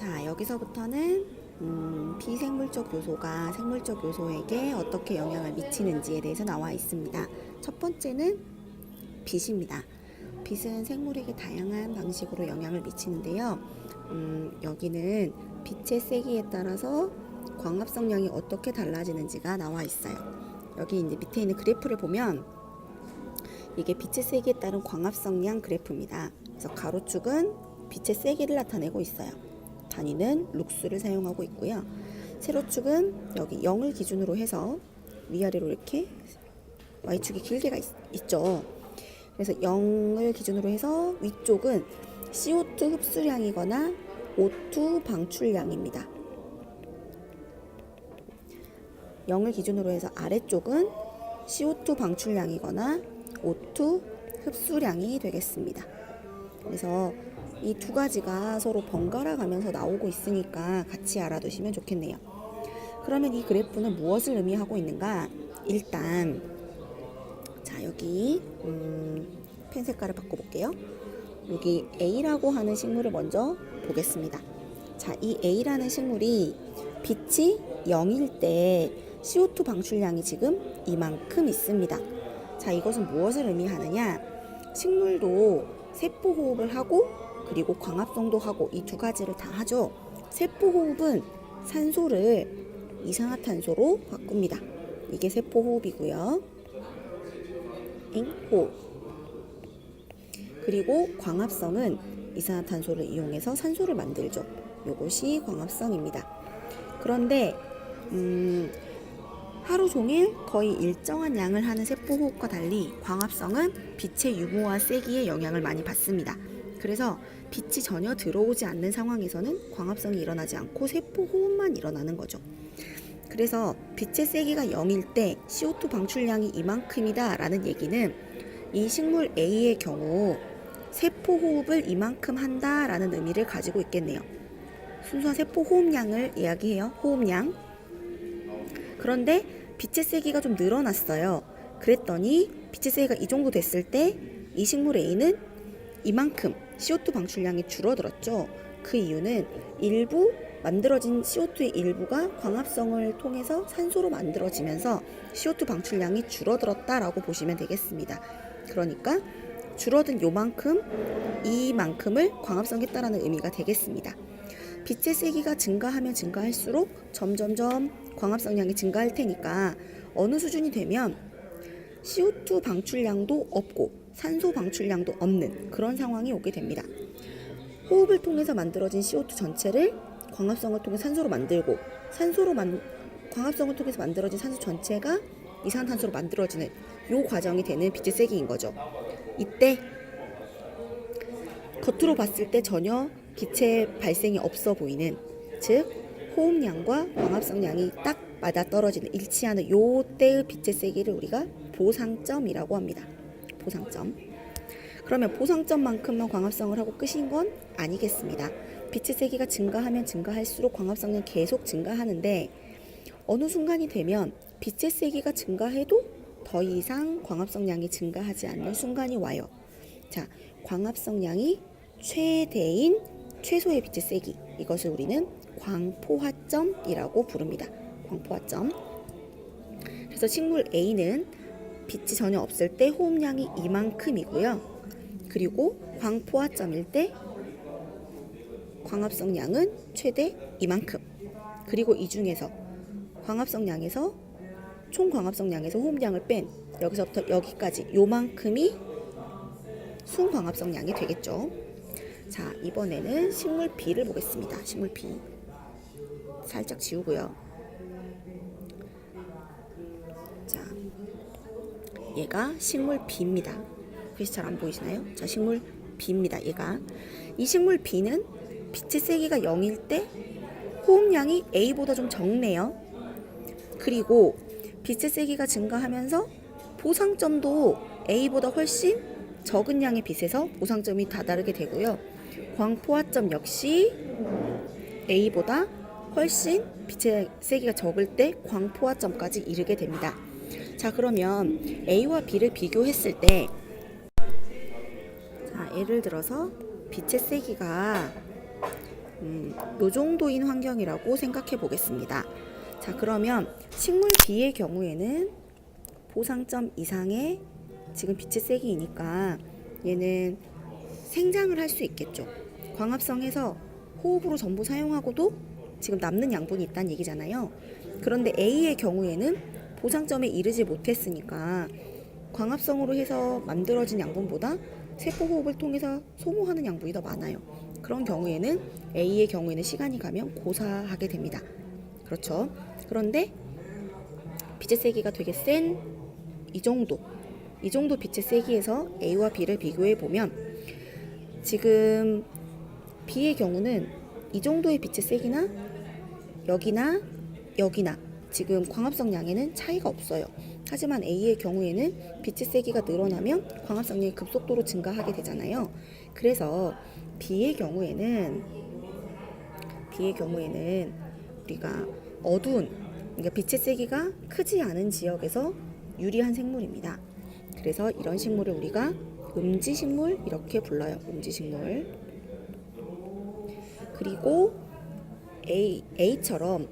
자, 여기서부터는 비생물적 요소가 생물적 요소에게 어떻게 영향을 미치는지에 대해서 나와 있습니다. 첫 번째는 빛입니다. 빛은 생물에게 다양한 방식으로 영향을 미치는데요. 여기는 빛의 세기에 따라서 광합성량이 어떻게 달라지는지가 나와 있어요. 여기 이제 밑에 있는 그래프를 보면 이게 빛의 세기에 따른 광합성량 그래프입니다. 그래서 가로축은 빛의 세기를 나타내고 있어요. 단위는 룩스를 사용하고 있고요. 세로축은 여기 0을 기준으로 해서 위아래로 이렇게 Y축이 길게가 있죠. 그래서 0을 기준으로 해서 위쪽은 CO2 흡수량이거나 O2 방출량입니다. 0을 기준으로 해서 아래쪽은 CO2 방출량이거나 O2 흡수량이 되겠습니다. 그래서 이 두 가지가 서로 번갈아 가면서 나오고 있으니까 같이 알아두시면 좋겠네요. 그러면 이 그래프는 무엇을 의미하고 있는가? 일단 자, 여기 펜 색깔을 바꿔볼게요. 여기 A라고 하는 식물을 먼저 보겠습니다. 자, 이 A라는 식물이 빛이 0일 때 CO2 방출량이 지금 이만큼 있습니다. 자, 이것은 무엇을 의미하느냐? 식물도 세포 호흡을 하고 그리고 광합성도 하고 이 두 가지를 다 하죠. 세포 호흡은 산소를 이산화탄소로 바꿉니다. 이게 세포 호흡이고요. 호흡. 그리고 광합성은 이산화탄소를 이용해서 산소를 만들죠. 이것이 광합성입니다. 그런데 하루 종일 거의 일정한 양을 하는 세포 호흡과 달리 광합성은 빛의 유무와 세기에 영향을 많이 받습니다. 그래서 빛이 전혀 들어오지 않는 상황에서는 광합성이 일어나지 않고 세포 호흡만 일어나는 거죠. 그래서 빛의 세기가 0일 때 CO2 방출량이 이만큼이다 라는 얘기는 이 식물 A의 경우 세포 호흡을 이만큼 한다 라는 의미를 가지고 있겠네요. 순수한 세포 호흡량을 이야기해요. 호흡량. 그런데 빛의 세기가 좀 늘어났어요. 그랬더니 빛의 세기가 이 정도 됐을 때 이 식물 A는 이만큼 CO2 방출량이 줄어들었죠. 그 이유는 일부 만들어진 CO2의 일부가 광합성을 통해서 산소로 만들어지면서 CO2 방출량이 줄어들었다라고 보시면 되겠습니다. 그러니까 줄어든 이만큼을 광합성했다라는 의미가 되겠습니다. 빛의 세기가 증가하면 증가할수록 점점점 광합성량이 증가할 테니까 어느 수준이 되면 CO2 방출량도 없고 산소 방출량도 없는 그런 상황이 오게 됩니다. 호흡을 통해서 만들어진 CO2 전체를 광합성을 통해 산소로 만들고 광합성을 통해서 만들어진 산소 전체가 이산화탄소로 만들어지는 이 과정이 되는 빛의 세기인 거죠. 이때 겉으로 봤을 때 전혀 빛의 발생이 없어 보이는, 즉 호흡량과 광합성량이 딱 맞아떨어지는 일치하는 요때의 빛의 세기를 우리가 보상점이라고 합니다. 보상점. 그러면 보상점만큼만 광합성을 하고 끝인 건 아니겠습니다. 빛의 세기가 증가하면 증가할수록 광합성은 계속 증가하는데 어느 순간이 되면 빛의 세기가 증가해도 더 이상 광합성량이 증가하지 않는 순간이 와요. 자, 광합성량이 최대인 최소의 빛의 세기, 이것을 우리는 광포화점이라고 부릅니다. 광포화점. 그래서 식물 A는 빛이 전혀 없을 때 호흡량이 이만큼이고요. 그리고 광포화점일 때 광합성량은 최대 이만큼. 그리고 이 중에서 총 광합성량에서 호흡량을 뺀 여기서부터 여기까지 요만큼이 순광합성량이 되겠죠. 자, 이번에는 식물 B를 보겠습니다. 식물 B. 살짝 지우고요. 자, 얘가 식물 B입니다. 글씨 잘 안 보이시나요? 자, 식물 B입니다. 이 식물 B는 빛의 세기가 0일 때 호흡량이 A보다 좀 적네요. 그리고 빛의 세기가 증가하면서 보상점도 A보다 훨씬 적은 양의 빛에서 보상점이 다다르게 되고요. 광포화점 역시 A보다 훨씬 빛의 세기가 적을 때 광포화점까지 이르게 됩니다. 자, 그러면 A와 B를 비교했을 때, 자, 예를 들어서 빛의 세기가 요 정도인 환경이라고 생각해 보겠습니다. 자, 그러면 식물 B의 경우에는 보상점 이상의 지금 빛의 세기이니까 얘는 생장을 할 수 있겠죠. 광합성에서 호흡으로 전부 사용하고도 지금 남는 양분이 있다는 얘기잖아요. 그런데 A의 경우에는 보상점에 이르지 못했으니까 광합성으로 해서 만들어진 양분보다 세포 호흡을 통해서 소모하는 양분이 더 많아요. 그런 경우에는 A의 경우에는 시간이 가면 고사하게 됩니다. 그렇죠. 그런데 빛의 세기가 되게 센 이 정도 빛의 세기에서 A와 B를 비교해 보면 지금 B의 경우는 이 정도의 빛의 세기나 여기나 지금 광합성 양에는 차이가 없어요. 하지만 A의 경우에는 빛의 세기가 늘어나면 광합성량이 급속도로 증가하게 되잖아요. 그래서 B의 경우에는 우리가 어두운, 그러니까 빛의 세기가 크지 않은 지역에서 유리한 생물입니다. 그래서 이런 식물을 우리가 음지식물 이렇게 불러요. 음지식물. 그리고 A처럼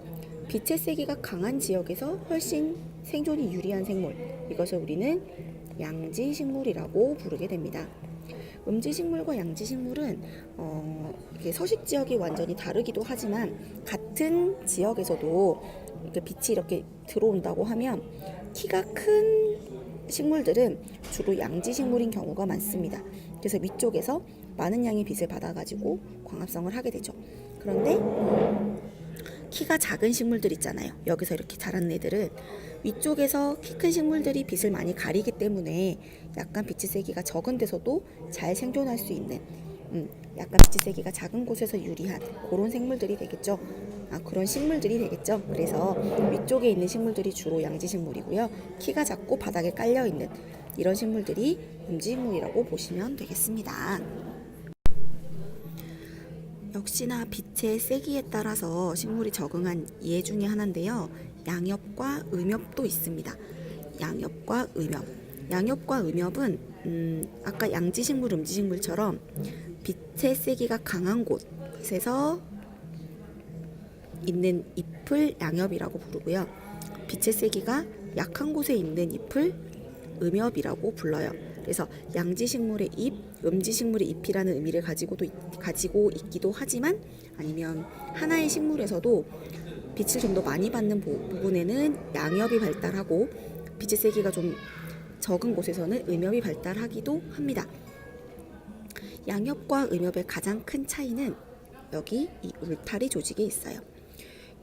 빛의 세기가 강한 지역에서 훨씬 생존이 유리한 생물, 이것을 우리는 양지식물이라고 부르게 됩니다. 음지식물과 양지식물은 이게 서식 지역이 완전히 다르기도 하지만 같은 지역에서도 빛이 이렇게 들어온다고 하면 키가 큰 식물들은 주로 양지식물인 경우가 많습니다. 그래서 위쪽에서 많은 양의 빛을 받아가지고 광합성을 하게 되죠. 그런데 키가 작은 식물들 있잖아요. 여기서 이렇게 자라는 애들은 위쪽에서 키 큰 식물들이 빛을 많이 가리기 때문에 약간 빛의 세기가 적은 데서도 잘 생존할 수 있는 약간 빛의 세기가 작은 곳에서 유리한 그런 생물들이 되겠죠. 그런 식물들이 되겠죠. 그래서 위쪽에 있는 식물들이 주로 양지식물이고요. 키가 작고 바닥에 깔려있는 이런 식물들이 음지식물이라고 보시면 되겠습니다. 역시나 빛의 세기에 따라서 식물이 적응한 예 중에 하나인데요. 양엽과 음엽도 있습니다. 양엽과 음엽. 양엽과 음엽은 아까 양지식물, 음지식물처럼 빛의 세기가 강한 곳에서 있는 잎을 양엽이라고 부르고요. 빛의 세기가 약한 곳에 있는 잎을 음엽이라고 불러요. 그래서 양지식물의 잎, 음지식물의 잎이라는 의미를 가지고 있기도 하지만 아니면 하나의 식물에서도 빛을 좀 더 많이 받는 부분에는 양엽이 발달하고 빛의 세기가 좀 적은 곳에서는 음엽이 발달하기도 합니다. 양엽과 음엽의 가장 큰 차이는 여기 이 울타리 조직에 있어요.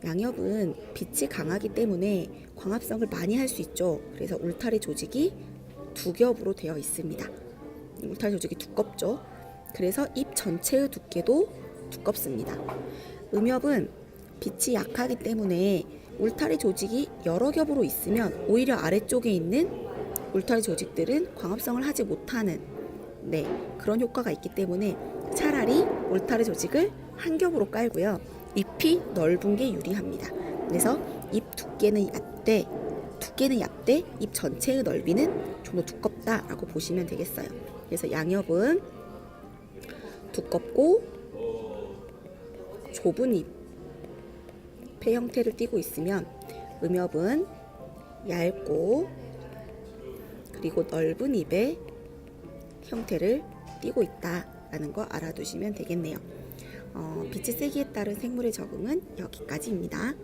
양엽은 빛이 강하기 때문에 광합성을 많이 할 수 있죠. 그래서 울타리 조직이 두 겹으로 되어 있습니다. 울타리 조직이 두껍죠. 그래서 잎 전체의 두께도 두껍습니다. 음엽은 빛이 약하기 때문에 울타리 조직이 여러 겹으로 있으면 오히려 아래쪽에 있는 울타리 조직들은 광합성을 하지 못하는 그런 효과가 있기 때문에 차라리 울타리 조직을 한 겹으로 깔고요. 잎이 넓은 게 유리합니다. 그래서 잎 두께는 얇되 잎 전체의 넓이는 좀 더 두껍다라고 보시면 되겠어요. 그래서 양엽은 두껍고 좁은 잎의 형태를 띠고 있으면 음엽은 얇고 그리고 넓은 잎의 형태를 띠고 있다라는 거 알아두시면 되겠네요. 빛의 세기에 따른 생물의 적응은 여기까지입니다.